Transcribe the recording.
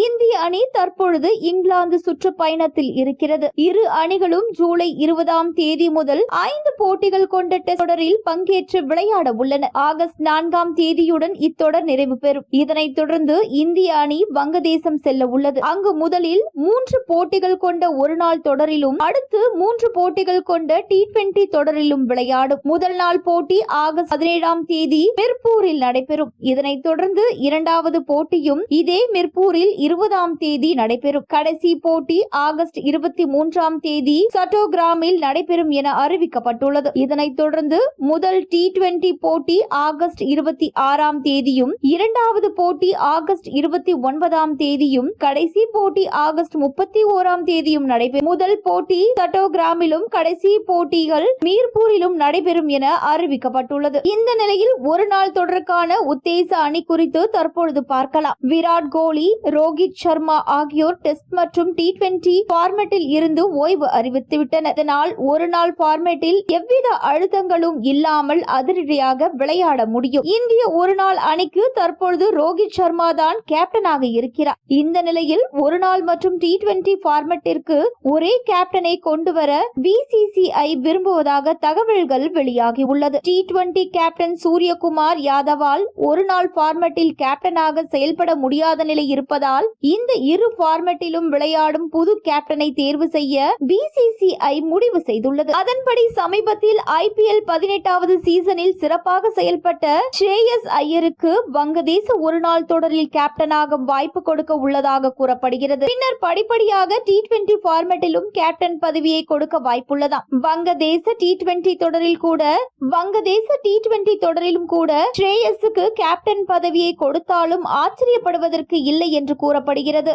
இந்திய அணி தற்பொழுது இங்கிலாந்து சுற்றுப்பயணத்தில் இருக்கிறது. இரு அணிகளும் ஜூலை 20ஆம் தேதி முதல் 5 போட்டிகள் கொண்ட டெஸ்ட் தொடரில் பங்கேற்று விளையாட உள்ளன. ஆகஸ்ட் 4ஆம் தேதியுடன் இத்தொடர் நிறைவு பெறும். இதனைத் தொடர்ந்து இந்திய அணி வங்கதேசம் செல்ல உள்ளது. அங்கு முதலில் 3 போட்டிகள் கொண்ட ஒருநாள் தொடரிலும் அடுத்து 3 போட்டிகள் கொண்ட T20 தொடரிலும் விளையாடும். முதல் நாள் போட்டி ஆகஸ்ட் 17ஆம் தேதி மிர்பூரில் நடைபெறும். இதனைத் தொடர்ந்து இரண்டாவது போட்டியும் இதே மிர்பூரில் 20ஆம் தேதி நடைபெறும். கடைசி போட்டி ஆகஸ்ட் 23ஆம் தேதி சட்டோகிராமில் நடைபெறும் என அறிவிக்கப்பட்டுள்ளது. இதனைத் தொடர்ந்து முதல் T20 போட்டி ஆகஸ்ட் 26ஆம் தேதியும் இரண்டாவது போட்டி ஆகஸ்ட் 29ஆம் தேதியும் கடைசி போட்டி ஆகஸ்ட் 31ஆம் தேதியும் நடைபெறும். முதல் போட்டி சட்டோகிராமிலும் கடைசி போட்டிகள் மீர்பூரிலும் நடைபெறும் என அறிவிக்கப்பட்டுள்ளது. இந்த நிலையில் ஒரு நாள் தொடருக்கான உத்தேச அணி குறித்து தற்பொழுது பார்க்கலாம். விராட் கோலி, ரோஹித் சர்மா ஆகியோர் டெஸ்ட் மற்றும் T20 பார்மேட்டில் இருந்து ஓய்வு அறிவித்துவிட்டனர். இதனால் ஒரு நாள் பார்மேட்டில் எவ்வித அழுத்தங்களும் இல்லாமல் அதிரடியாக விளையாட முடியும். இந்திய ஒரு நாள் அணிக்கு தற்பொழுது ரோஹித் சர்மா தான் கேப்டனாக இருக்கிறார். இந்த நிலையில் ஒரு நாள் மற்றும் T20 பார்மேட்டிற்கு ஒரே கேப்டனை கொண்டு வர BCCI விரும்புவதாக தகவல்கள் வெளியாகியுள்ளது. T20 கேப்டன் சூரியகுமார் யாதவால் ஒரு நாள் பார்மேட்டில் கேப்டனாக செயல்பட முடியாத நிலை இருப்பதால் இந்த இரு பார்மேட்டிலும் விளையாடும் புது கேப்டனை தேர்வு செய்ய BCCI முடிவு செய்துள்ளது. அதன்படி சமீபத்தில் IPL 18வது சீசனில் சிறப்பாக செயல்பட்ட ஸ்ரேயஸ் ஐயருக்கு வங்கதேச ஒருநாள் தொடரில் கேப்டனாக வாய்ப்பு கொடுக்க உள்ளதாக கூறப்படுகிறது. பின்னர் படிப்படியாக T20 பார்மேட்டிலும் கேப்டன் பதவியை கொடுக்க வாய்ப்புள்ளதாம். வங்கதேச T20 தொடரிலும் கூட ஸ்ரேயஸுக்கு கேப்டன் பதவியை கொடுத்தாலும் ஆச்சரியப்படுவதற்கு இல்லை என்று கூறப்படுகிறது.